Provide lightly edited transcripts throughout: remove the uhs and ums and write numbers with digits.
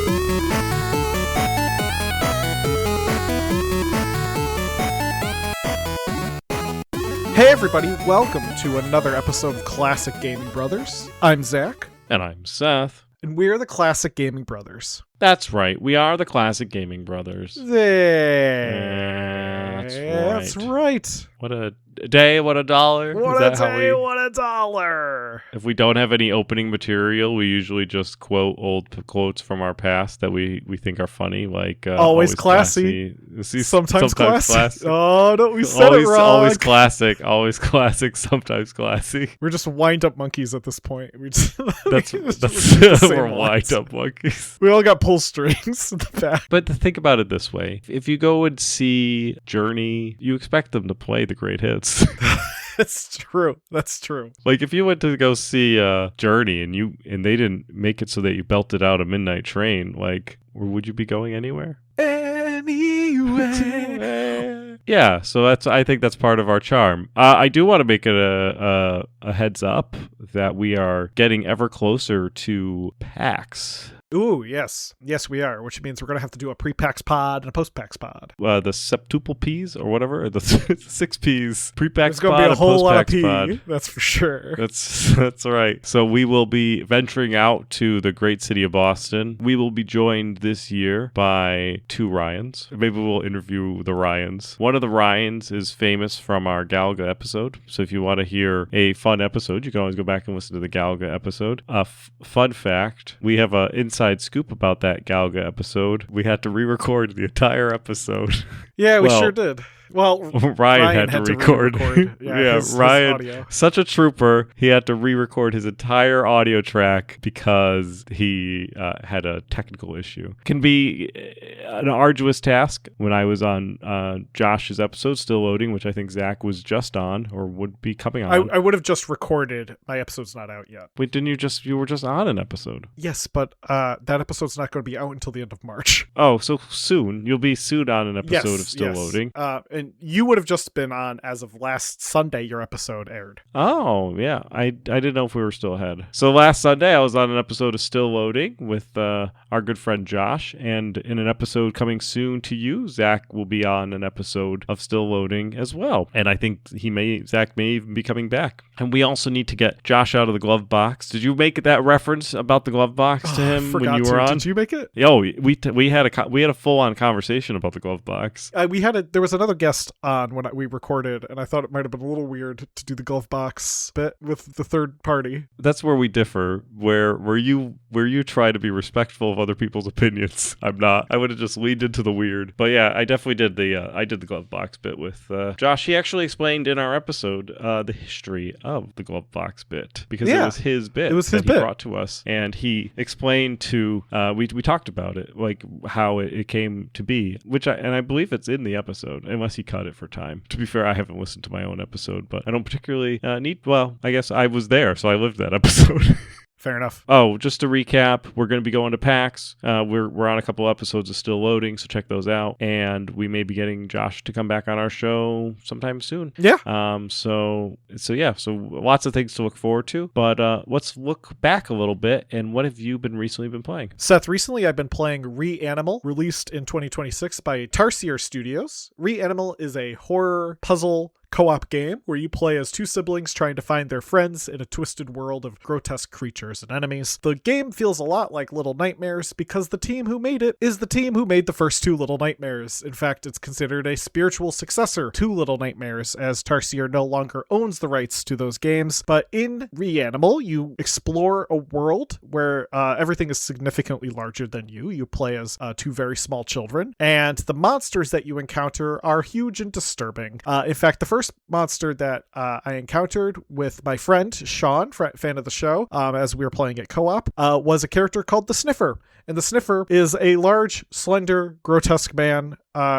Hey everybody, welcome to another episode of Classic Gaming Brothers. I'm Zach. And I'm Seth. And we're the Classic Gaming Brothers. That's right, we are the Classic Gaming Brothers. That's right. What a day, what a dollar. What a day, what a dollar. If we don't have any opening material, we usually just quote old quotes from our past that we think are funny, like always classy. Sometimes classy. Oh, no, we said it wrong. Always classic, sometimes classy. We're just wind-up monkeys at this point. That's we're wind-up monkeys. We all got pull strings in the back. But to think about it this way, if you go and see Journey, you expect them to play the great hits. That's true. Like if you went to go see Journey and they didn't make it so that you belted out a Midnight Train, like, would you be going anywhere? Anyway. Yeah, so I think that's part of our charm. I do want to make it a heads up that we are getting ever closer to PAX. Ooh, yes. Yes, we are, which means we're going to have to do a pre-PAX pod and a post-PAX pod. The septuple Ps or whatever, the 6 Ps, pre-PAX pod. There's going to be a whole lot of P, pod. That's for sure. That's right. So we will be venturing out to the great city of Boston. We will be joined this year by 2 Ryans. Maybe we'll interview the Ryans. One of the Ryans is famous from our Galaga episode. So if you want to hear a fun episode, you can always go back and listen to the Galaga episode. Fun fact, we have an inside scoop about that Galaga episode. We had to re-record the entire episode. Yeah, we sure did. Well, Ryan had to record. His Ryan, such a trooper, he had to re-record his entire audio track because he had a technical issue. Can be an arduous task. When I was on Josh's episode, Still Loading, which I think Zach was just on or would be coming on. I would have just recorded. My episode's not out yet. Wait, didn't you were just on an episode? Yes, but that episode's not going to be out until the end of March. Oh, so soon. You'll be soon on an episode of Still Loading. And you would have just been on as of last Sunday. Your episode aired. Oh, yeah. I didn't know if we were still ahead. So last Sunday, I was on an episode of Still Loading with our good friend Josh. And in an episode coming soon to you, Zach will be on an episode of Still Loading as well. And I think Zach may even be coming back. And we also need to get Josh out of the glove box. Did you make that reference about the glove box to him when you were on? Did you make it? Oh, we had a full-on conversation about the glove box. There was another guest on when we recorded, and I thought it might have been a little weird to do the glove box bit with the third party. That's where we differ. Where you try to be respectful of other people's opinions. I'm not. I would have just leaned into the weird. But yeah, I definitely did the glove box bit with Josh. He actually explained in our episode the history of the glove box bit because it was his bit. It was his bit he brought to us, and he explained to we talked about it, like how it came to be, and I believe it's in the episode, unless he cut it for time. To be fair, I haven't listened to my own episode, but I don't particularly need. Well, I guess I was there, so I lived that episode. Fair enough. Oh, just to recap, we're going to be going to PAX. We're on a couple episodes of Still Loading, so check those out. And we may be getting Josh to come back on our show sometime soon. Yeah. So lots of things to look forward to. But let's look back a little bit. And what have you recently been playing? Seth, recently I've been playing Reanimal, released in 2026 by Tarsier Studios. Reanimal is a horror puzzle co-op game where you play as 2 siblings trying to find their friends in a twisted world of grotesque creatures and enemies. The game feels a lot like Little Nightmares because the team who made it is the team who made the first 2 Little Nightmares. In fact, it's considered a spiritual successor to Little Nightmares, as Tarsier no longer owns the rights to those games. But in Reanimal, you explore a world where everything is significantly larger than you. You play as 2 very small children, and the monsters that you encounter are huge and disturbing. In fact, the first monster that I encountered with my friend Sean, fan of the show, as we were playing at co-op, was a character called the Sniffer. And the Sniffer is a large, slender, grotesque man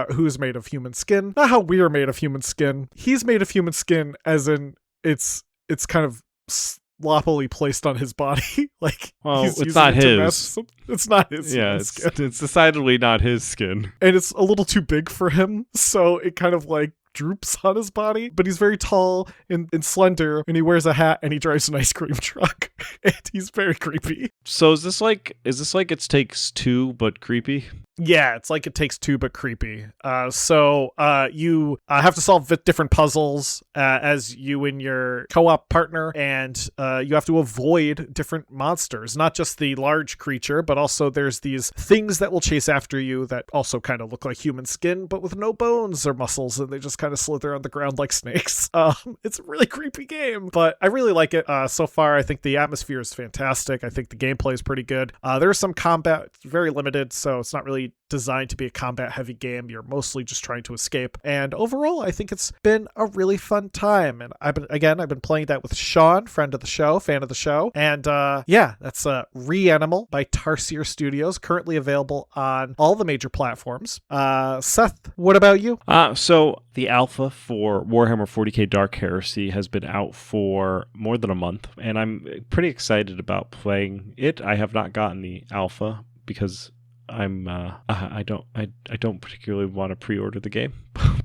who is made of human skin. Not how we are made of human skin. He's made of human skin as in it's kind of sloppily placed on his body. Like, well, it's not his. It's not his. Yeah, it's decidedly not his skin. And it's a little too big for him, so it kind of like droops on his body, but he's very tall and slender, and he wears a hat and he drives an ice cream truck. And he's very creepy. So is this like It Takes Two but creepy? Yeah, it's like It Takes Two, but creepy. So you have to solve different puzzles as you and your co-op partner, and you have to avoid different monsters. Not just the large creature, but also there's these things that will chase after you that also kind of look like human skin, but with no bones or muscles, and they just kind of slither on the ground like snakes. It's a really creepy game, but I really like it. So far, I think the atmosphere is fantastic. I think the gameplay is pretty good. There's some combat, very limited, so it's not really designed to be a combat heavy game. You're mostly just trying to escape, and overall I think it's been a really fun time. And I've been playing that with Sean, fan of the show, and that's Reanimal by Tarsier Studios, currently available on all the major platforms. Seth, what about you? So the alpha for Warhammer 40k Dark Heresy has been out for more than a month, and I'm pretty excited about playing it. I have not gotten the alpha because I don't particularly want to pre-order the game,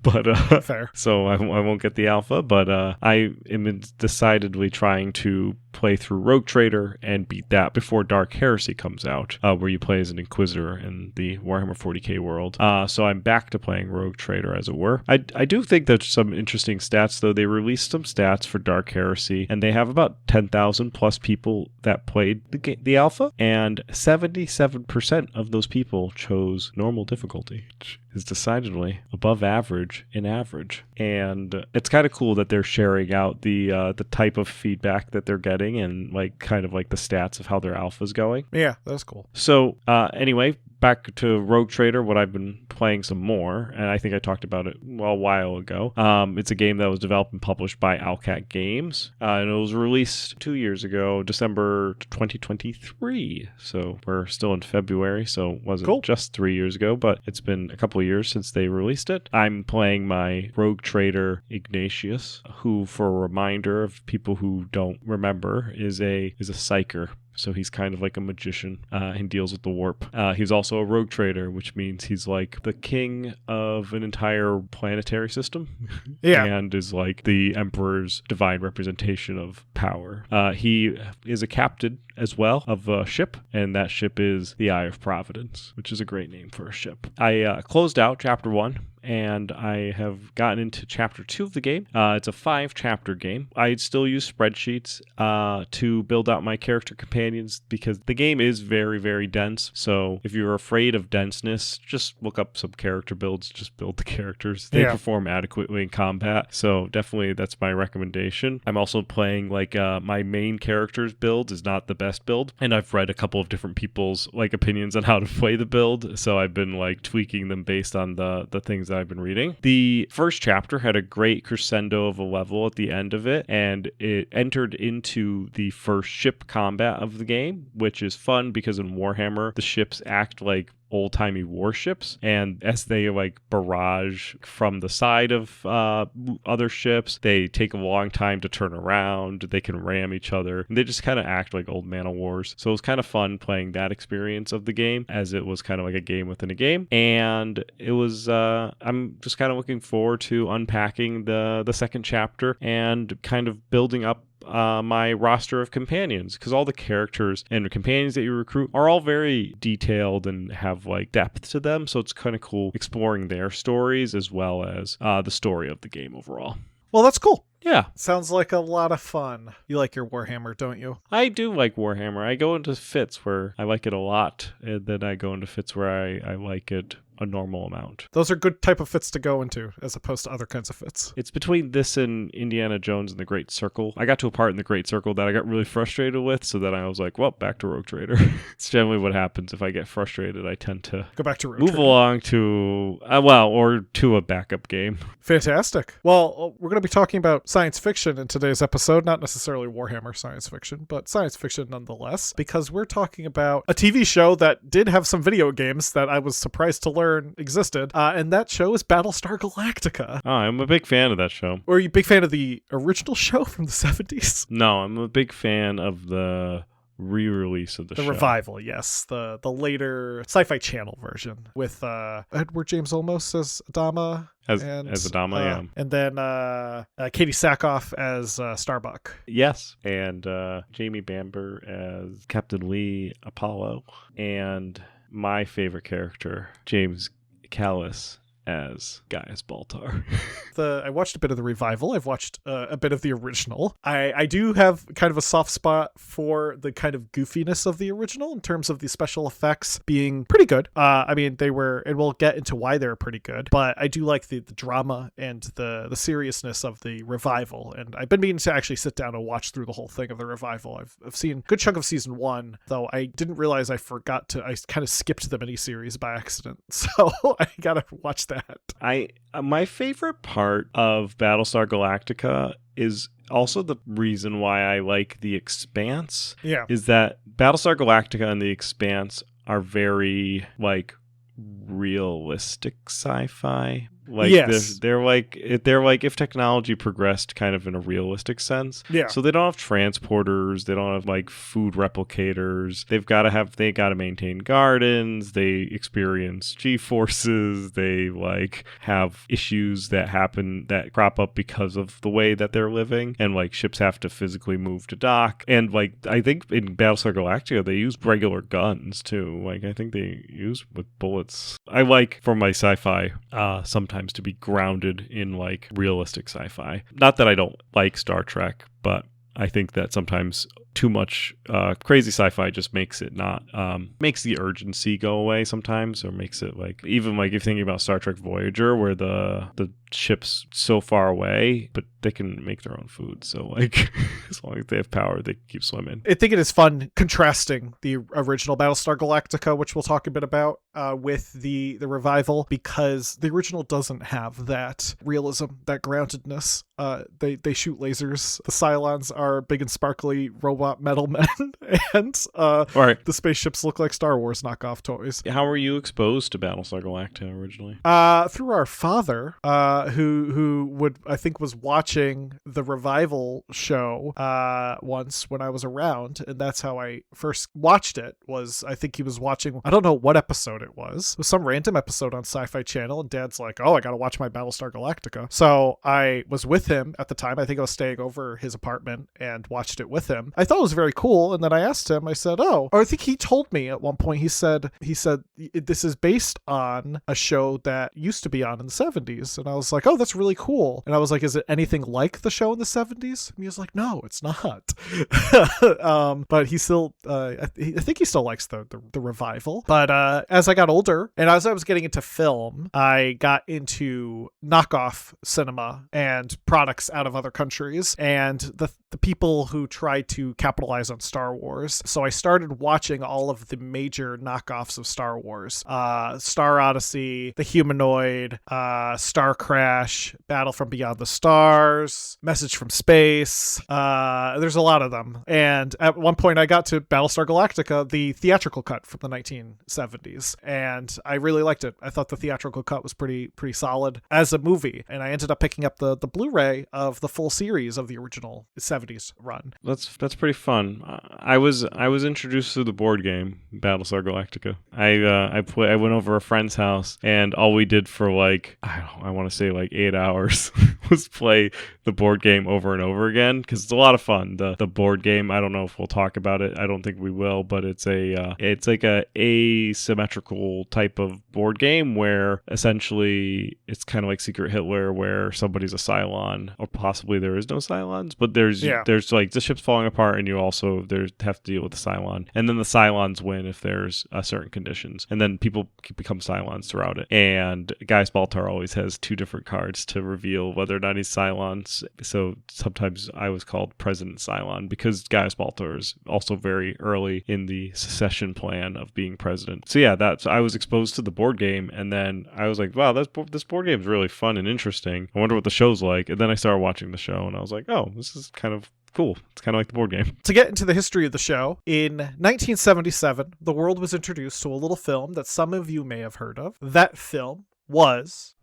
but fair. So I won't get the alpha, but I am decidedly trying to play through Rogue Trader and beat that before Dark Heresy comes out, where you play as an Inquisitor in the Warhammer 40k world. So I'm back to playing Rogue Trader, as it were. I do think there's some interesting stats, though. They released some stats for Dark Heresy, and they have about 10,000 plus people that played the alpha, and 77% of those people chose normal difficulty, which is decidedly above average in average. And it's kind of cool that they're sharing out the type of feedback that they're getting and kind of the stats of how their alpha's going. Yeah, that's cool. So anyway, back to Rogue Trader, what I've been playing some more, and I think I talked about it a while ago. It's a game that was developed and published by Owlcat Games, and it was released 2 years ago, December 2023. So we're still in February, so it wasn't just 3 years ago, but it's been a couple of years since they released it. I'm playing my Rogue Trader Ignatius, who, for a reminder of people who don't remember, is a psyker. So he's kind of like a magician and deals with the warp. He's also a rogue trader, which means he's like the king of an entire planetary system. Yeah. And is like the emperor's divine representation of power. He is a captain as well of a ship, and that ship is the Eye of Providence, which is a great name for a ship. I closed out Chapter 1, and I have gotten into Chapter 2 of the game. It's a 5-chapter game. I still use spreadsheets to build out my character companions because the game is very, very dense. So if you're afraid of denseness, just look up some character builds. Just build the characters. They perform adequately in combat. So definitely that's my recommendation. I'm also playing my main character's build is not the best build. And I've read a couple of different people's opinions on how to play the build. So I've been tweaking them based on the things that I've been reading. The first chapter had a great crescendo of a level at the end of it, and it entered into the first ship combat of the game, which is fun because in Warhammer, the ships act like old-timey warships, and as they barrage from the side of other ships, they take a long time to turn around. They can ram each other, and they just kind of act like old man of wars. So it was kind of fun playing that experience of the game, as it was kind of like a game within a game. And it was I'm just kind of looking forward to unpacking the second chapter and kind of building up my roster of companions, because all the characters and companions that you recruit are all very detailed and have depth to them, so it's kind of cool exploring their stories as well as the story of the game overall. Well, that's cool. Yeah. Sounds like a lot of fun. You like your Warhammer, don't you? I do like Warhammer. I go into fits where I like it a lot, and then I go into fits where I like it a normal amount. Those are good type of fits to go into, as opposed to other kinds of fits. It's between this and Indiana Jones and the Great Circle. I got to a part in the Great Circle that I got really frustrated with, so then I was like, well, back to Rogue Trader. It's generally what happens. If I get frustrated, I tend to go back to Rogue move Trader. Along to, or to a backup game. Fantastic. Well, we're going to be talking about science fiction in today's episode, not necessarily Warhammer science fiction, but science fiction nonetheless, because we're talking about a TV show that did have some video games that I was surprised to learn existed, and that show is Battlestar Galactica. Oh, I'm a big fan of that show. Were you a big fan of the original show from the 70s? No, I'm a big fan of the re-release of the show. The revival, yes. The later Sci-Fi Channel version with Edward James Olmos as Adama. As Adama, yeah. And then Katie Sackhoff as Starbuck. Yes. And Jamie Bamber as Captain Lee Apollo. And my favorite character, James Callis, as Gaius Baltar. I watched a bit of the revival. I've watched a bit of the original. I do have kind of a soft spot for the kind of goofiness of the original in terms of the special effects being pretty good. I mean, they were, and we'll get into why they're pretty good, but I do like the drama and the seriousness of the revival. And I've been meaning to actually sit down and watch through the whole thing of the revival. I've seen a good chunk of season 1, though I didn't realize I kind of skipped the miniseries by accident. So I gotta watch that. My favorite part of Battlestar Galactica is also the reason why I like The Expanse. Yeah. Is that Battlestar Galactica and The Expanse are very like realistic sci-fi. Like yes. they're like if technology progressed kind of in a realistic sense. Yeah. So they don't have transporters, they don't have like food replicators. They got to maintain gardens, they experience G-forces, they like have issues that crop up because of the way that they're living, and like ships have to physically move to dock. And like I think in Battlestar Galactica they use regular guns too. Like I think they use with bullets. I like for my sci-fi sometimes to be grounded in like realistic sci-fi. Not that I don't like Star Trek, but I think that sometimes too much crazy sci-fi just makes it not makes the urgency go away sometimes, or makes it like, even like if you're thinking about Star Trek Voyager, where the ship's so far away but they can make their own food, so like as long as they have power they can keep swimming. I think it is fun contrasting the original Battlestar Galactica, which we'll talk a bit about, with the revival, because the original doesn't have that realism, that groundedness. They shoot lasers. The Cylons are big and sparkly robot metal men, and Right. The spaceships look like Star Wars knockoff toys. How were you exposed to Battlestar Galactica originally? Through our father, who was watching the revival show once when I was around, and that's how I first watched it. I think he was watching, I don't know what episode it was some random episode on Sci-Fi Channel, and Dad's like, oh, I gotta watch my Battlestar Galactica. So I was with him at the time. I think I was staying over his apartment and watched it with him. I thought it was very cool, and then I asked him, I said, or I think he told me at one point, he said this is based on a show that used to be on in the 70s. And I was like, oh, that's really cool. And I was like, is it anything like the show in the 70s? And he was like, no, it's not. But he still I think he still likes the revival. But as I got older and as I was getting into film, I got into knockoff cinema and products out of other countries, and the people who tried to capitalize on Star Wars. So I started watching all of the major knockoffs of Star Wars. Star Odyssey, The Humanoid, Star Crash, Battle from Beyond the Stars, Message from Space. There's a lot of them. And at one point I got to Battlestar Galactica, the theatrical cut from the 1970s. And I really liked it. I thought the theatrical cut was pretty solid as a movie. And I ended up picking up the Blu-ray of the full series of the original 70s run. That's pretty fun. I was introduced to the board game Battlestar Galactica. I went over a friend's house, and all we did for like, I want to say like 8 hours was play the board game over and over again, because it's a lot of fun. The board game, I don't know if we'll talk about it. I don't think we will, but it's like a asymmetrical type of board game where essentially it's kind of like Secret Hitler, where somebody's a Cylon, or possibly there is no Cylons, but there's like the ship's falling apart, and you also have to deal with the Cylon, and then the Cylons win if there's certain conditions, and then people become Cylons throughout it. And Gaius Baltar always has 2 different cards to reveal whether or not he's Cylons. So sometimes I was called President Cylon, because Gaius Baltar is also very early in the secession plan of being president. So yeah, I was exposed to the board game, and then I was like, wow, this board game is really fun and interesting. I wonder what the show's like. And then I started watching the show, and I was like, oh, this is kind of cool. It's kind of like the board game. To get into the history of the show, in 1977, the world was introduced to a little film that some of you may have heard of. That film was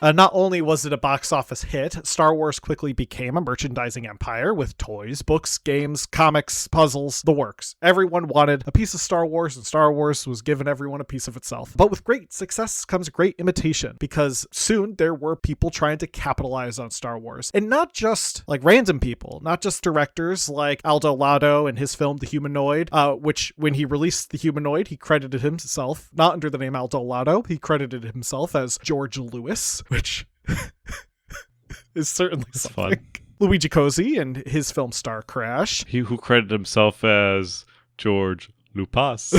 Not only was it a box office hit, Star Wars quickly became a merchandising empire with toys, books, games, comics, puzzles, the works. Everyone wanted a piece of Star Wars, and Star Wars was giving everyone a piece of itself. But with great success comes great imitation, because soon there were people trying to capitalize on Star Wars. And not just like random people, not just directors like Aldo Lado and his film The Humanoid, which when he released The Humanoid, he credited himself, not under the name Aldo Lado, he credited himself as George Lewis, which is certainly something. Fun. Luigi Cozzi and his film Star Crash. He who credited himself as George Lucas.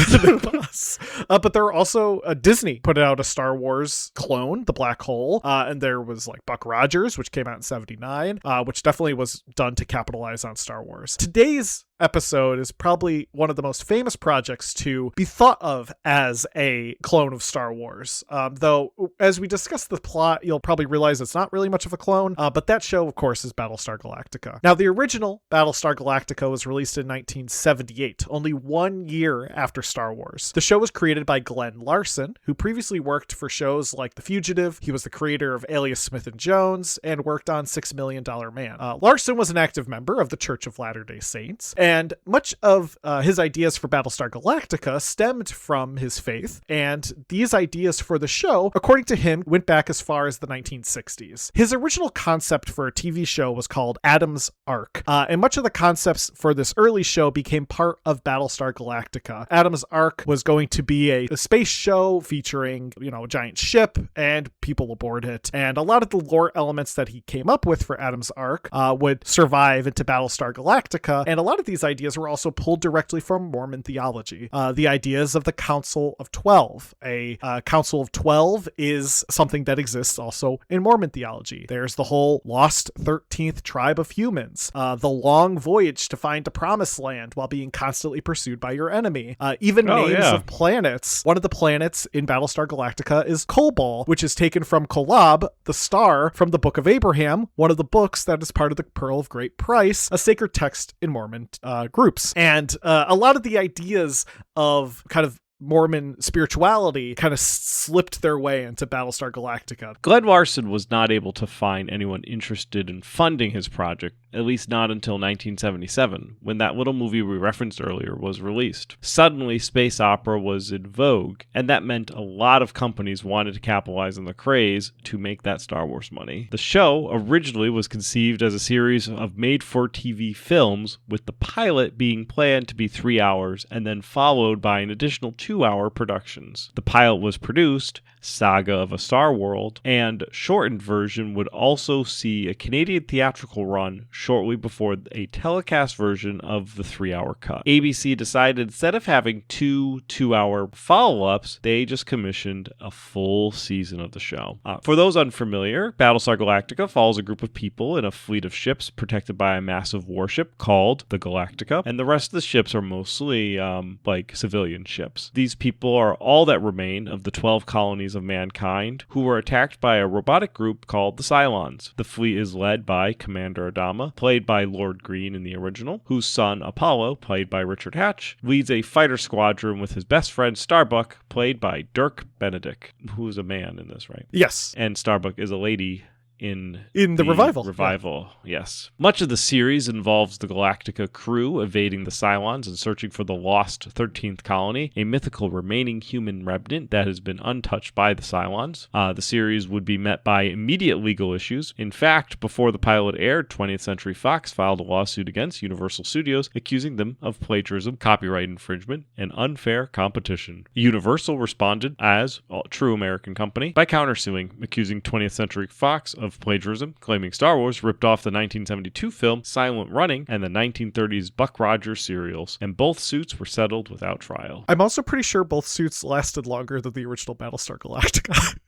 But there are also Disney put out a Star Wars clone, The Black Hole, and there was like Buck Rogers, which came out in 79, which definitely was done to capitalize on Star Wars. Today's episode is probably one of the most famous projects to be thought of as a clone of Star Wars. Though, as we discuss the plot, you'll probably realize it's not really much of a clone, but that show, of course, is Battlestar Galactica. Now, the original Battlestar Galactica was released in 1978, only 1 year after Star Wars. The show was created by Glenn Larson, who previously worked for shows like The Fugitive. He was the creator of Alias Smith and Jones and worked on $6 Million Man. Larson was an active member of the Church of Latter-day Saints, and much of his ideas for Battlestar Galactica stemmed from his faith, and these ideas for the show, according to him, went back as far as the 1960s. His original concept for a TV show was called Adam's Ark, and much of the concepts for this early show became part of Battlestar Galactica. Adam's Ark was going to be a space show featuring, a giant ship and people aboard it, and a lot of the lore elements that he came up with for Adam's Ark would survive into Battlestar Galactica, and a lot of these ideas were also pulled directly from Mormon theology. The ideas of the Council of 12. A Council of 12 is something that exists also in Mormon theology. There's the whole lost 13th tribe of humans, the long voyage to find a promised land while being constantly pursued by your enemy. Even names of planets. One of the planets in Battlestar Galactica is Kobol, which is taken from Kolob, the star from the Book of Abraham, one of the books that is part of the Pearl of Great Price, a sacred text in Mormon groups. And a lot of the ideas of kind of Mormon spirituality kind of slipped their way into Battlestar Galactica. Glenn Larson was not able to find anyone interested in funding his project, at least not until 1977, when that little movie we referenced earlier was released. Suddenly, space opera was in vogue, and that meant a lot of companies wanted to capitalize on the craze to make that Star Wars money. The show originally was conceived as a series of made-for-TV films, with the pilot being planned to be 3 hours, and then followed by an additional 2-hour productions. The pilot was produced, Saga of a Star World, and shortened version would also see a Canadian theatrical run shortly before a telecast version of the 3-hour cut. ABC decided instead of having two 2-hour follow-ups, they just commissioned a full season of the show. For those unfamiliar, Battlestar Galactica follows a group of people in a fleet of ships protected by a massive warship called the Galactica, and the rest of the ships are mostly like civilian ships. These people are all that remain of the 12 colonies of mankind who were attacked by a robotic group called the Cylons. The fleet is led by Commander Adama, played by Lord Green in the original, whose son Apollo, played by Richard Hatch, leads a fighter squadron with his best friend Starbuck, played by Dirk Benedict, who's a man in this, right? Yes. And Starbuck is a lady in the revival. Yes. Much of the series involves the Galactica crew evading the Cylons and searching for the lost 13th colony, a mythical remaining human remnant that has been untouched by the Cylons. The series would be met by immediate legal issues. In fact, before the pilot aired, 20th Century Fox filed a lawsuit against Universal Studios, accusing them of plagiarism, copyright infringement, and unfair competition. Universal responded, as a true American company, by countersuing, accusing 20th Century Fox of plagiarism, claiming Star Wars ripped off the 1972 film Silent Running and the 1930s Buck Rogers serials, and both suits were settled without trial. I'm also pretty sure both suits lasted longer than the original Battlestar Galactica.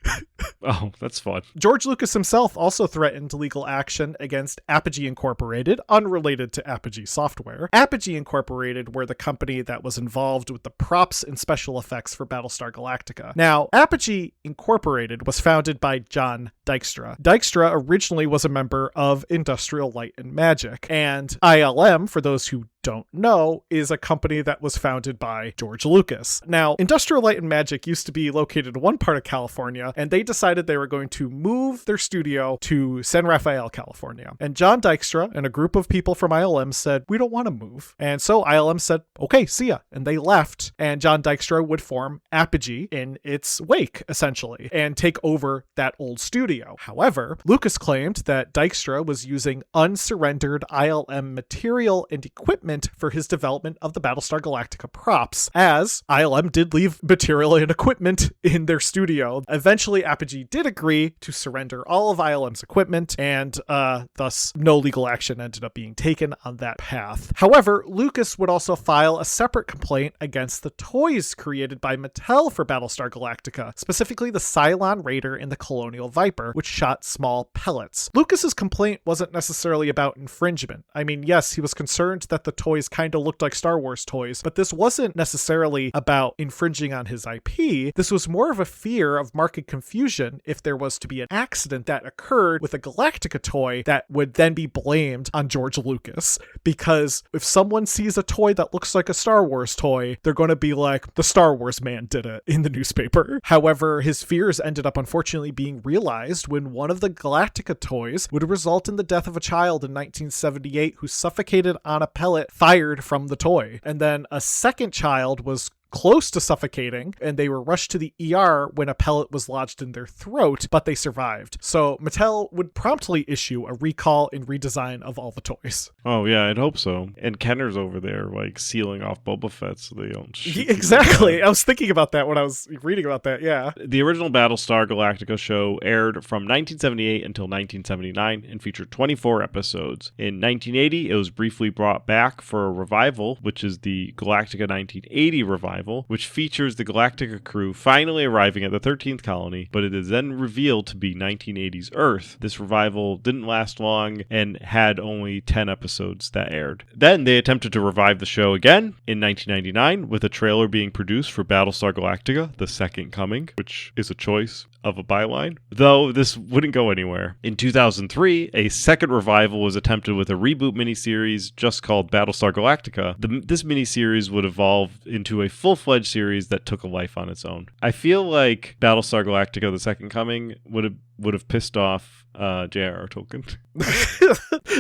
Oh, that's fun. George Lucas himself also threatened legal action against Apogee Incorporated, unrelated to Apogee Software. Apogee Incorporated were the company that was involved with the props and special effects for Battlestar Galactica. Now, Apogee Incorporated was founded by John Dykstra. Dykstra originally was a member of Industrial Light and Magic, and ILM, for those who don't know, is a company that was founded by George Lucas. Now, Industrial Light and Magic used to be located in one part of California, and they decided they were going to move their studio to San Rafael, California. And John Dykstra and a group of people from ILM said, we don't want to move. And so ILM said, okay, see ya. And they left, and John Dykstra would form Apogee in its wake, essentially, and take over that old studio. However, Lucas claimed that Dykstra was using unsurrendered ILM material and equipment for his development of the Battlestar Galactica props, as ILM did leave material and equipment in their studio. Eventually, Apogee did agree to surrender all of ILM's equipment, and thus no legal action ended up being taken on that path. However, Lucas would also file a separate complaint against the toys created by Mattel for Battlestar Galactica, specifically the Cylon Raider and the Colonial Viper, which shot small pellets. Lucas's complaint wasn't necessarily about infringement. I mean, yes, he was concerned that the toys kind of looked like Star Wars toys, but this wasn't necessarily about infringing on his IP. This was more of a fear of market confusion if there was to be an accident that occurred with a Galactica toy that would then be blamed on George Lucas. Because if someone sees a toy that looks like a Star Wars toy, they're going to be like, the Star Wars man did it in the newspaper. However, his fears ended up unfortunately being realized when one of the Galactica toys would result in the death of a child in 1978 who suffocated on a pellet fired from the toy. And then a second child was close to suffocating, and they were rushed to the ER when a pellet was lodged in their throat, but they survived. So Mattel would promptly issue a recall and redesign of all the toys. Oh yeah, I'd hope so. And Kenner's over there like sealing off Boba Fett so they don't shoot. Exactly. I was thinking about that when I was reading about that, yeah. The original Battlestar Galactica show aired from 1978 until 1979 and featured 24 episodes. In 1980, it was briefly brought back for a revival, which is the Galactica 1980 revival, which features the Galactica crew finally arriving at the 13th colony, but it is then revealed to be 1980's Earth. This revival didn't last long and had only 10 episodes that aired. Then they attempted to revive the show again in 1999 with a trailer being produced for Battlestar Galactica, The Second Coming, which is a choice of a byline, though this wouldn't go anywhere. In 2003, a second revival was attempted with a reboot miniseries just called Battlestar Galactica. This miniseries would evolve into a full-fledged series that took a life on its own. I feel like Battlestar Galactica: The Second Coming would have pissed off J.R.R. Tolkien.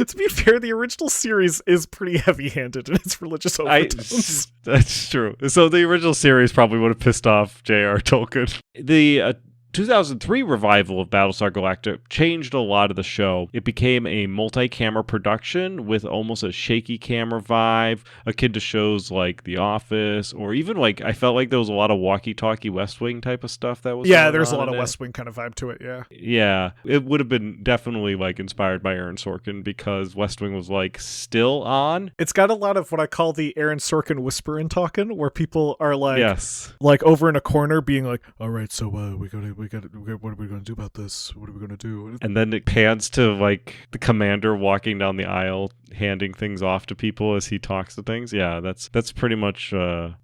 To be fair, the original series is pretty heavy-handed in its religious overtones. That's true. So the original series probably would have pissed off J.R.R. Tolkien. The 2003 revival of Battlestar Galactica changed a lot of the show. It became a multi-camera production with almost a shaky camera vibe, akin to shows like The Office, or even like, I felt like there was a lot of walkie-talkie West Wing type of stuff that was Yeah, there's a lot of West Wing kind of vibe to it, yeah. Yeah, it would have been definitely like inspired by Aaron Sorkin because West Wing was like still on. It's got a lot of what I call the Aaron Sorkin whisper and talking, where people are like, yes, like over in a corner being like, all right, so what are we going to do about this? What are we going to do? And then it pans to like the commander walking down the aisle, handing things off to people as he talks to things. Yeah, that's pretty much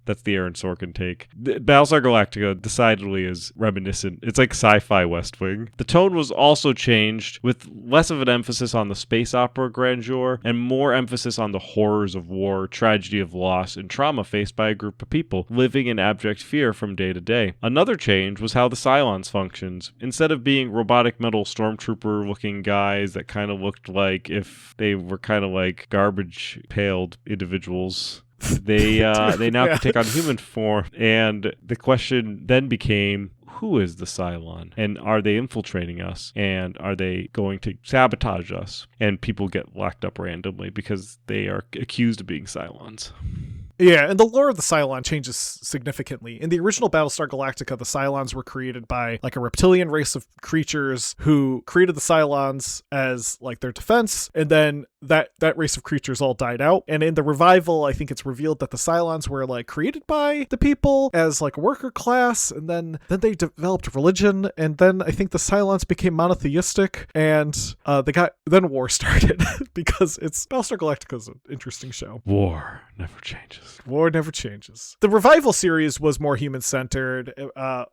that's the Aaron Sorkin take. Battlestar Galactica decidedly is reminiscent. It's like sci-fi West Wing. The tone was also changed with less of an emphasis on the space opera grandeur and more emphasis on the horrors of war, tragedy of loss, and trauma faced by a group of people living in abject fear from day to day. Another change was how the Cylons functioned. Instead of being robotic metal stormtrooper looking guys that kind of looked like if they were kind of like garbage paled individuals, they now can take on human form. And the question then became, who is the Cylon? And are they infiltrating us? And are they going to sabotage us? And people get locked up randomly because they are accused of being Cylons. Yeah, and the lore of the Cylon changes significantly. In the original Battlestar Galactica, the Cylons were created by like a reptilian race of creatures who created the Cylons as like their defense, and then that race of creatures all died out. And in the revival, I think it's revealed that the Cylons were like created by the people as like a worker class, and then they developed religion, and then I think the Cylons became monotheistic, and then war started because it's Battlestar Galactica is an interesting show. War never changes. War never changes. The revival series was more human-centered.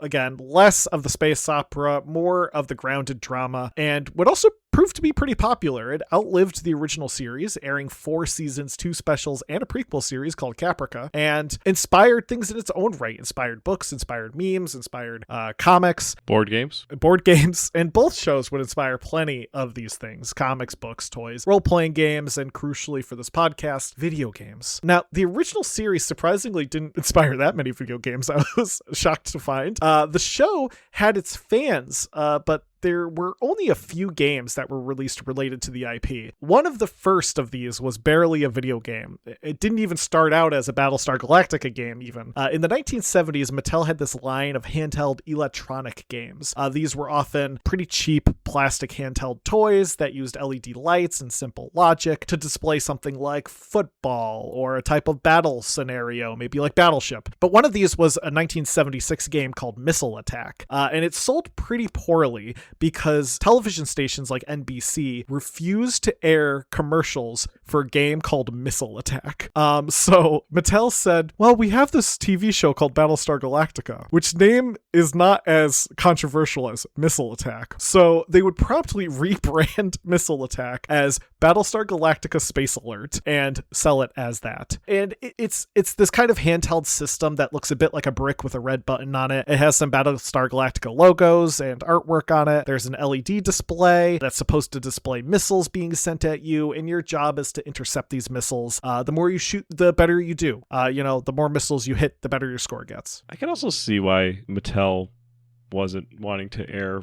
Again, less of the space opera, more of the grounded drama, and would also proved to be pretty popular. It outlived the original series, airing 4 seasons, 2 specials, and a prequel series called Caprica, and inspired things in its own right. Inspired books, inspired memes, inspired comics, board games, and both shows would inspire plenty of these things: comics, books, toys, role-playing games, and crucially for this podcast, video games. Now, the original series surprisingly didn't inspire that many video games. I was shocked to find. The show had its fans, but there were only a few games that were released related to the IP. One of the first of these was barely a video game. It didn't even start out as a Battlestar Galactica game, even. In the 1970s, Mattel had this line of handheld electronic games. These were often pretty cheap plastic handheld toys that used LED lights and simple logic to display something like football or a type of battle scenario, maybe like Battleship. But one of these was a 1976 game called Missile Attack, and it sold pretty poorly because television stations like NBC refused to air commercials for a game called Missile Attack. So Mattel said, well, we have this TV show called Battlestar Galactica, which name is not as controversial as Missile Attack. So they would promptly rebrand Missile Attack as Battlestar Galactica Space Alert and sell it as that. And it's this kind of handheld system that looks a bit like a brick with a red button on it. It has some Battlestar Galactica logos and artwork on it. There's an LED display that's supposed to display missiles being sent at you, and your job is to intercept these missiles. The more you shoot, the better you do. The more missiles you hit, the better your score gets. I can also see why Mattel wasn't wanting to air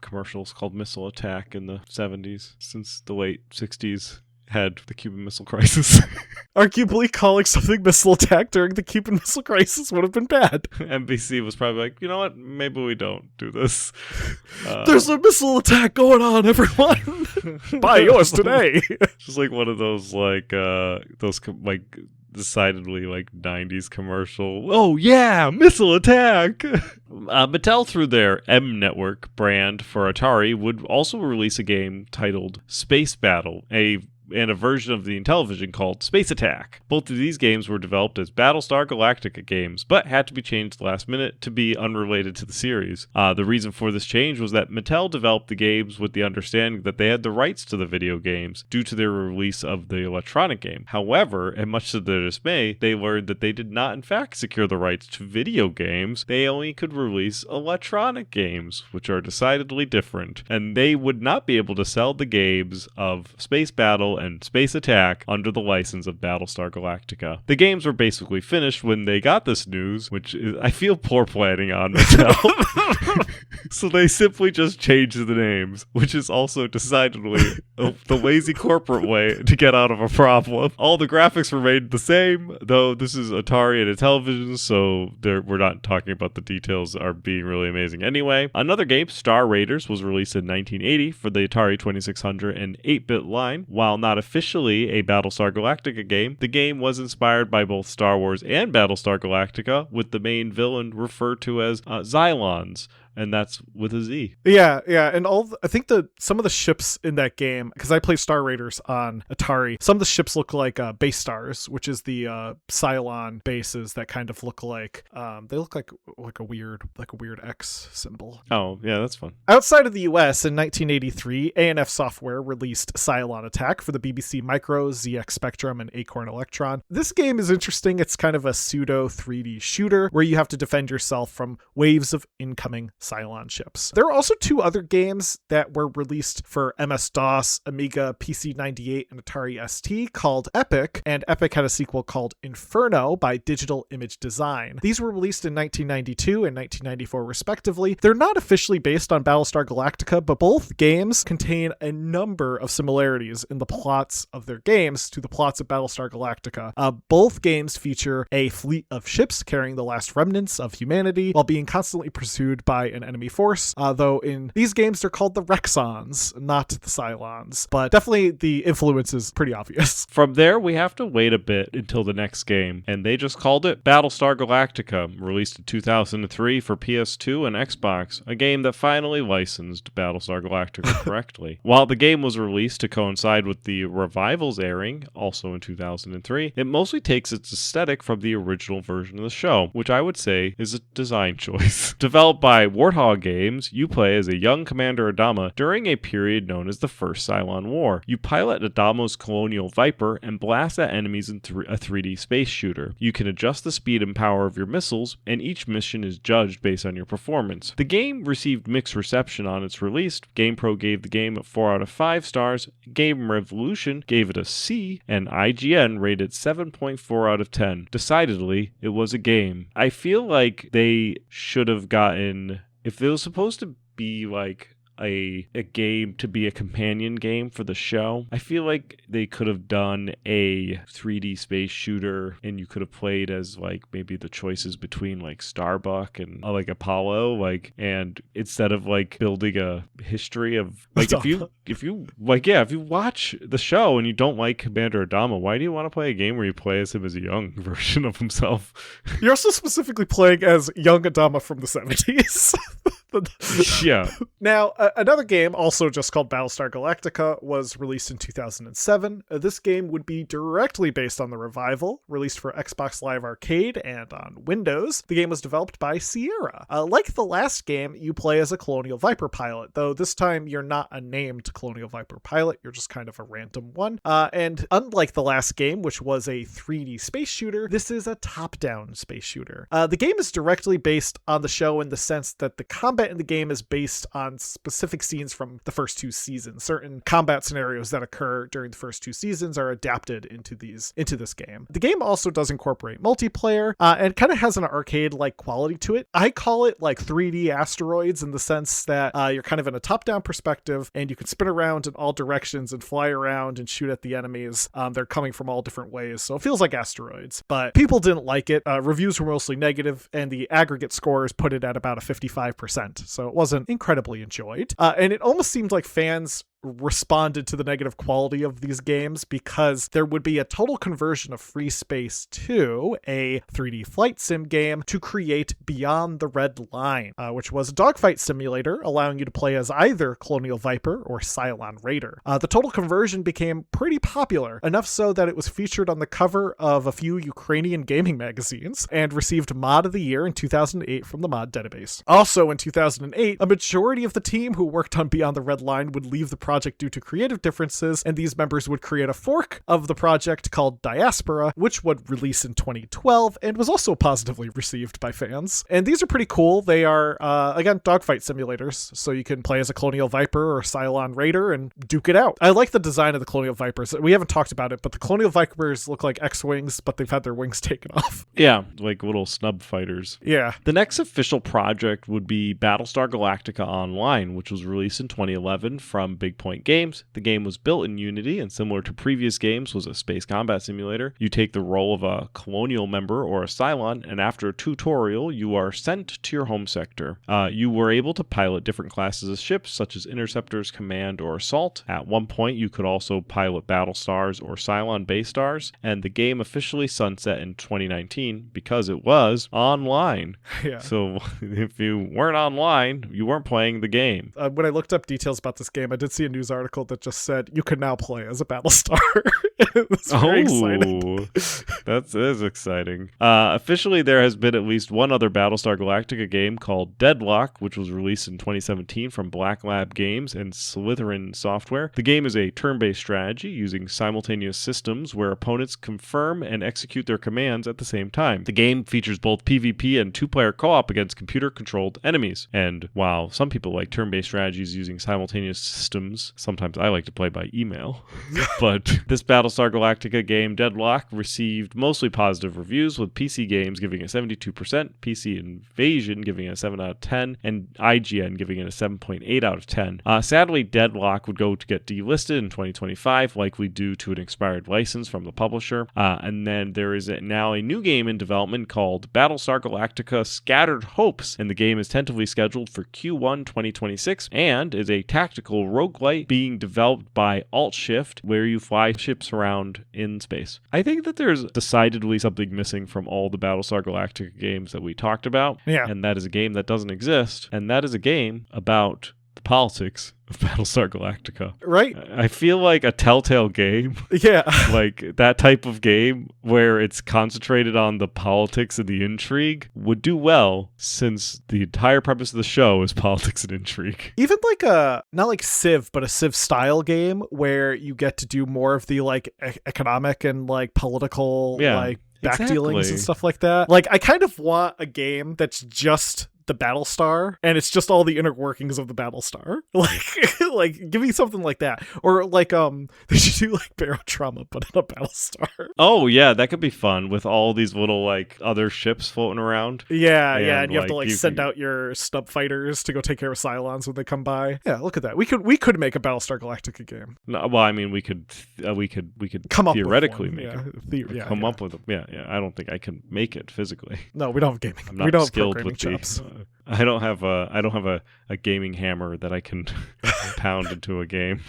commercials called Missile Attack in the 70s, since the late 60s had the Cuban Missile Crisis. Arguably, calling something Missile Attack during the Cuban Missile Crisis would have been bad. NBC was probably like, you know what, maybe we don't do this. There's a missile attack going on, everyone. Buy yours today. Just like one of those, decidedly 90s commercial. Oh yeah, Missile Attack. Mattel, through their M Network brand for Atari, would also release a game titled Space Battle, and a version of the Intellivision called Space Attack. Both of these games were developed as Battlestar Galactica games, but had to be changed last minute to be unrelated to the series. The reason for this change was that Mattel developed the games with the understanding that they had the rights to the video games due to their release of the electronic game. However, and much to their dismay, they learned that they did not in fact secure the rights to video games. They only could release electronic games, which are decidedly different, and they would not be able to sell the games of Space Battle and Space Attack under the license of Battlestar Galactica. The games were basically finished when they got this news, which is, I feel, poor planning on Mattel. So they simply just changed the names, which is also decidedly the lazy corporate way to get out of a problem. All the graphics remained the same, though this is Atari and a television, so we're not talking about the details are being really amazing anyway. Another game, Star Raiders, was released in 1980 for the Atari 2600 and 8-bit line. While not officially a Battlestar Galactica game, the game was inspired by both Star Wars and Battlestar Galactica, with the main villain referred to as Xylons. And that's with a Z. Yeah, and I think some of the ships in that game, because I play Star Raiders on Atari, some of the ships look like base stars, which is the Cylon bases that kind of look like they look like a weird X symbol. Oh yeah, that's fun. Outside of the US, in 1983, A&F Software released Cylon Attack for the BBC Micro, ZX Spectrum, and Acorn Electron. This game is interesting. It's kind of a pseudo 3D shooter where you have to defend yourself from waves of incoming Cylon ships. There are also 2 other games that were released for MS-DOS, Amiga, PC-98, and Atari ST called Epic, and Epic had a sequel called Inferno by Digital Image Design. These were released in 1992 and 1994 respectively. They're not officially based on Battlestar Galactica, but both games contain a number of similarities in the plots of their games to the plots of Battlestar Galactica. Both games feature a fleet of ships carrying the last remnants of humanity while being constantly pursued by an enemy force, though in these games they're called the Rexons, not the Cylons. But definitely the influence is pretty obvious. From there, we have to wait a bit until the next game, and they just called it Battlestar Galactica, released in 2003 for PS2 and Xbox, a game that finally licensed Battlestar Galactica correctly. While the game was released to coincide with the revival's airing, also in 2003, it mostly takes its aesthetic from the original version of the show, which I would say is a design choice. Developed by Warthog Games, you play as a young Commander Adama during a period known as the First Cylon War. You pilot Adama's Colonial Viper and blast at enemies in a 3D space shooter. You can adjust the speed and power of your missiles, and each mission is judged based on your performance. The game received mixed reception on its release. GamePro gave the game a 4 out of 5 stars, Game Revolution gave it a C, and IGN rated 7.4 out of 10. Decidedly, it was a game. I feel like they should have gotten, if it was supposed to be like a game to be a companion game for the show, I feel like they could have done a 3D space shooter and you could have played as like maybe the choices between like Starbuck and like Apollo, like, and instead of like building a history of like if you watch the show and you don't like Commander Adama, why do you want to play a game where you play as him as a young version of himself? You're also specifically playing as young Adama from the 70s. Yeah. Now, another game, also just called Battlestar Galactica, was released in 2007. This game would be directly based on the revival, released for Xbox Live Arcade and on Windows. The game was developed by Sierra. Like the last game, you play as a Colonial Viper pilot, though this time you're not a named Colonial Viper pilot, you're just kind of a random one. And unlike the last game, which was a 3D space shooter, this is a top-down space shooter. The game is directly based on the show in the sense that the combat in the game is based on specific scenes from the first 2 seasons. Certain combat scenarios that occur during the first 2 seasons are adapted into this game. The game also does incorporate multiplayer and kind of has an arcade-like quality to it. I call it like 3D Asteroids in the sense that you're kind of in a top-down perspective and you can spin around in all directions and fly around and shoot at the enemies. They're coming from all different ways, so it feels like Asteroids. But people didn't like it. Reviews were mostly negative, and the aggregate scores put it at about a 55%. So it wasn't incredibly enjoyed. And it almost seemed like fans responded to the negative quality of these games because there would be a total conversion of Free Space to a 3D flight sim game to create Beyond the Red Line, which was a dogfight simulator allowing you to play as either Colonial Viper or Cylon Raider. The total conversion became pretty popular, enough so that it was featured on the cover of a few Ukrainian gaming magazines and received Mod of the Year in 2008 from the Mod Database. Also in 2008, a majority of the team who worked on Beyond the Red Line would leave the project due to creative differences, and these members would create a fork of the project called Diaspora, which would release in 2012 and was also positively received by fans. And these are pretty cool. They are, again, dogfight simulators, so you can play as a Colonial Viper or Cylon Raider and duke it out. I like the design of the Colonial Vipers. We haven't talked about it, but the Colonial Vipers look like X-Wings, but they've had their wings taken off. Yeah, like little snub fighters. Yeah. The next official project would be Battlestar Galactica Online, which was released in 2011 from Big Point Games. The game was built in Unity and similar to previous games was a space combat simulator. You take the role of a colonial member or a Cylon, and after a tutorial, you are sent to your home sector. You were able to pilot different classes of ships such as Interceptors, Command, or Assault. At one point, you could also pilot Battlestars or Cylon Baystars, and the game officially sunset in 2019 because it was online. Yeah. So if you weren't online, you weren't playing the game. When I looked up details about this game, I did see a news article that just said you can now play as a Battlestar. It was very exciting. That is exciting. Officially, there has been at least one other Battlestar Galactica game called Deadlock, which was released in 2017 from Black Lab Games and Slytherin Software. The game is a turn-based strategy using simultaneous systems where opponents confirm and execute their commands at the same time. The game features both PvP and 2-player co-op against computer-controlled enemies. And while some people like turn-based strategies using simultaneous systems, sometimes I like to play by email. But this Battlestar Galactica game, Deadlock, received mostly positive reviews, with PC Games giving it 72%, PC Invasion giving it a 7 out of 10, and IGN giving it a 7.8 out of 10. Sadly, Deadlock would go to get delisted in 2025, likely due to an expired license from the publisher. And then there is now a new game in development called Battlestar Galactica Scattered Hopes, and the game is tentatively scheduled for Q1 2026 and is a tactical roguelite being developed by AltShift, where you fly ships around in space. I think that there's decidedly something missing from all the Battlestar Galactica games that we talked about, yeah. And that is a game that doesn't exist, and that is a game about the politics of Battlestar Galactica. Right? I feel like a Telltale game, Yeah. like that type of game where it's concentrated on the politics and the intrigue, would do well, since the entire premise of the show is politics and intrigue. Even like not like Civ, but a Civ style game where you get to do more of the like economic and like political like back dealings and stuff like that. Like I kind of want a game that's just the Battlestar and it's just all the inner workings of the Battlestar. Like give me something like that. Or like they should do like Barotrauma but in a Battlestar. Oh yeah, that could be fun with all these little like other ships floating around. Yeah, and you have to like send out your snub fighters to go take care of Cylons when they come by. Yeah, look at that. We could make a Battlestar Galactica game. No, well, I mean, we could come up theoretically with one. make it. Come up with them. Yeah. I don't think I can make it physically. No, we don't have gaming. I'm not we don't skilled have with chops. I don't have a gaming hammer that I can pound into a game.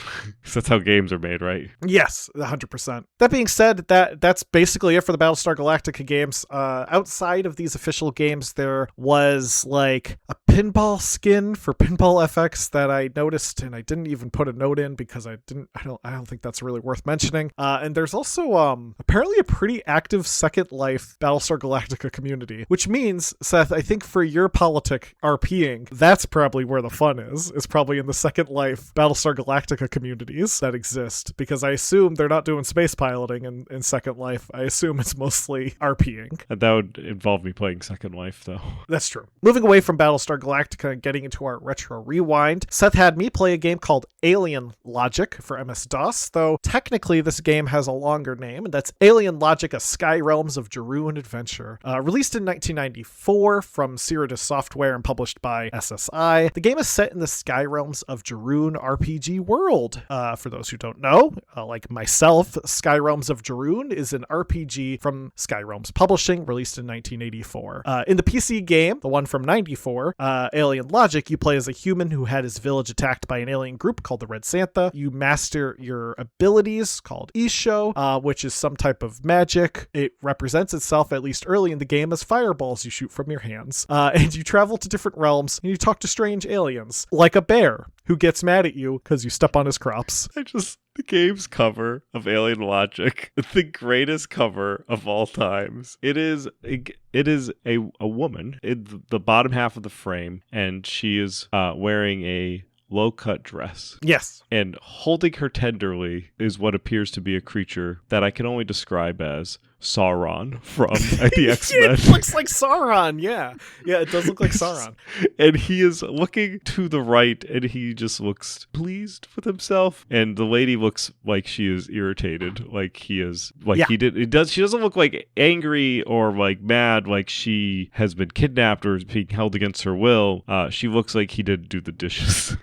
That's how games are made, right? Yes, 100%. That being said, that's basically it for the Battlestar Galactica games. Outside of these official games, there was like a pinball skin for Pinball FX that I noticed, and I didn't even put a note in because I don't think that's really worth mentioning. And there's also apparently a pretty active Second Life Battlestar Galactica community, which means, Seth, I think for your politic RPing, that's probably where the fun is probably in the Second Life Battlestar Galactica communities that exist, because I assume they're not doing space piloting in Second Life. I assume it's mostly RPing. And that would involve me playing Second Life, though. That's true. Moving away from Battlestar Galactica and getting into our retro rewind, Seth had me play a game called Alien Logic for MS-DOS, though technically this game has a longer name, and that's Alien Logic: A Sky Realms of Jarun Adventure. Released in 1994 from Cyrodiil Software and published by SSI. The game is set in the Sky Realms of Jarun RPG world. For those who don't know, like myself, Sky Realms of Jarun is an RPG from Sky Realms Publishing, released in 1984. In the PC game, the one from 94, Alien Logic, you play as a human who had his village attacked by an alien group called the Red Santa. You master your abilities called Isho, which is some type of magic. It represents itself, at least early in the game, as fireballs you shoot from your hands. And you travel to different realms and you talk to strange aliens, like a bear who gets mad at you because you step on his crops. The game's cover of Alien Logic, the greatest cover of all times. It is a woman in the bottom half of the frame, and she is wearing a low-cut dress. Yes. And holding her tenderly is what appears to be a creature that I can only describe as Sauron from the X-Men. It looks like Sauron, yeah. Yeah, it does look like Sauron. And he is looking to the right, and he just looks pleased with himself. And the lady looks like she is irritated, like he is, like he did. She doesn't look like angry or like mad, like she has been kidnapped or is being held against her will. She looks like he didn't do the dishes.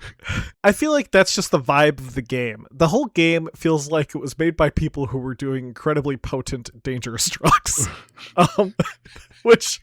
I feel like that's just the vibe of the game. The whole game feels like it was made by people who were doing incredibly potent, dangerous drugs. Which,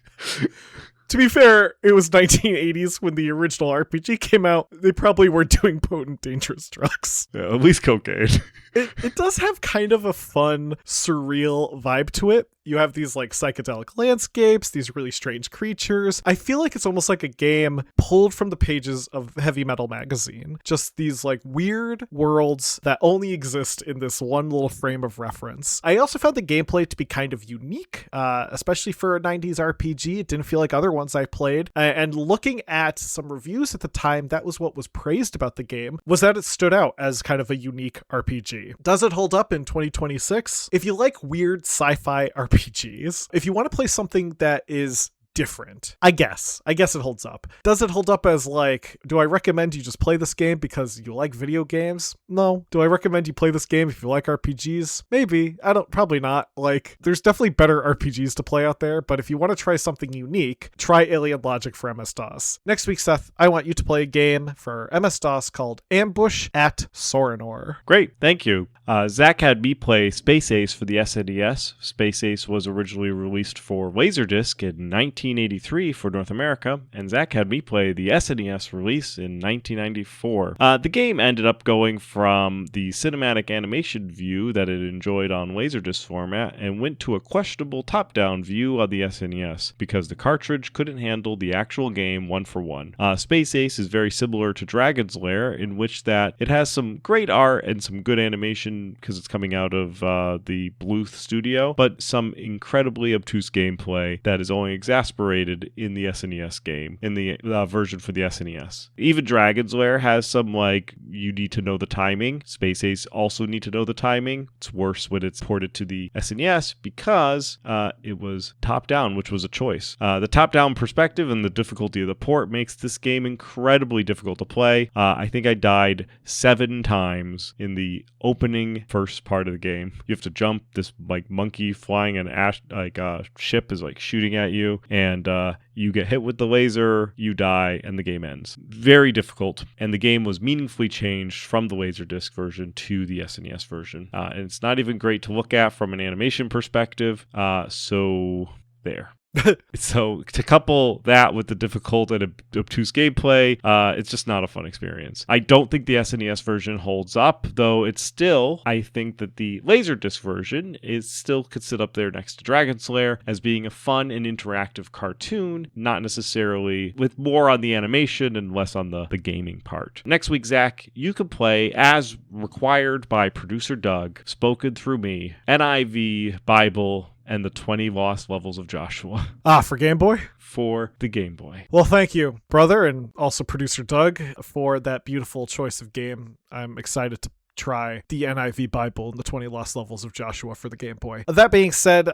to be fair, it was 1980s when the original RPG came out. They probably were doing potent, dangerous drugs. Yeah, at least cocaine. It does have kind of a fun, surreal vibe to it. You have these like psychedelic landscapes, these really strange creatures. I feel like it's almost like a game pulled from the pages of Heavy Metal magazine. Just these like weird worlds that only exist in this one little frame of reference. I also found the gameplay to be kind of unique, especially for a 90s RPG. It didn't feel like other ones I played. And looking at some reviews at the time, that was what was praised about the game, was that it stood out as kind of a unique RPG. Does it hold up in 2026? If you like weird sci-fi RPGs, if you want to play something that is different, I guess it holds up. Does it hold up as like, do I recommend you just play this game because you like video games? No. Do I recommend you play this game if you like RPGs? Maybe. Probably not. Like, there's definitely better RPGs to play out there, but if you want to try something unique, try Alien Logic for MS-DOS. Next week, Seth, I want you to play a game for MS-DOS called Ambush at Soranor. Great, thank you. Zach had me play Space Ace for the SNES. Space Ace was originally released for Laserdisc in 1983 for North America, and Zach had me play the SNES release in 1994. The game ended up going from the cinematic animation view that it enjoyed on Laserdisc format and went to a questionable top-down view on the SNES because the cartridge couldn't handle the actual game one for one. Space Ace is very similar to Dragon's Lair in which that it has some great art and some good animation because it's coming out of the Bluth studio, but some incredibly obtuse gameplay that is only exasperated in the SNES game, in the version for the SNES. Even Dragon's Lair has some, like, you need to know the timing. Space Ace also need to know the timing. It's worse when it's ported to the SNES because it was top-down, which was a choice. The top-down perspective and the difficulty of the port makes this game incredibly difficult to play. I think I died 7 times in the opening first part of the game. You have to jump, this like monkey flying an ship is like shooting at you, and you get hit with the laser, you die, and the game ends. Very difficult, and the game was meaningfully changed from the Laserdisc version to the SNES version. And it's not even great to look at from an animation perspective, so there. So to couple that with the difficult and obtuse gameplay, it's just not a fun experience. I don't think the SNES version holds up, though it's still, I think that the Laserdisc version could sit up there next to Dragon's Lair as being a fun and interactive cartoon, not necessarily with more on the animation and less on the gaming part. Next week, Zach, you can play, as required by producer Doug, spoken through me, NIV, Bible, and the 20 Lost Levels of Joshua. For Game Boy? For the Game Boy. Well, thank you, brother, and also producer Doug, for that beautiful choice of game. I'm excited to try the NIV Bible and the 20 Lost Levels of Joshua for the Game Boy. That being said,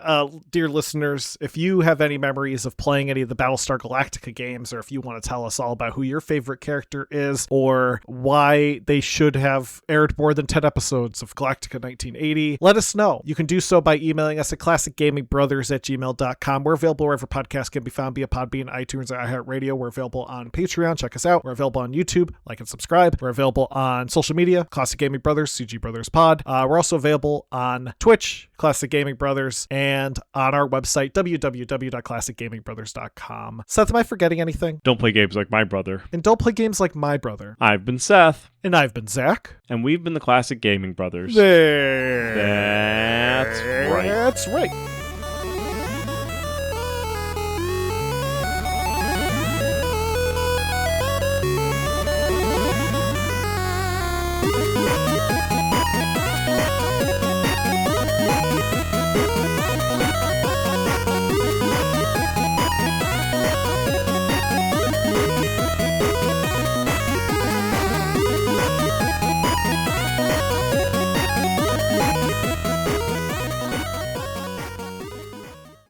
dear listeners, if you have any memories of playing any of the Battlestar Galactica games, or if you want to tell us all about who your favorite character is, or why they should have aired more than 10 episodes of Galactica 1980, let us know. You can do so by emailing us at classicgamingbrothers@gmail.com. We're available wherever podcasts can be found via Podbean, iTunes, or iHeartRadio. We're available on Patreon. Check us out. We're available on YouTube. Like and subscribe. We're available on social media, Classic Gaming Brothers, CG Brothers Pod. We're also available on Twitch, Classic Gaming Brothers, and on our website, www.classicgamingbrothers.com. Seth, am I forgetting anything? Don't play games like my brother. And don't play games like my brother. I've been Seth. And I've been Zach. And we've been the Classic Gaming Brothers. There. That's right. That's right.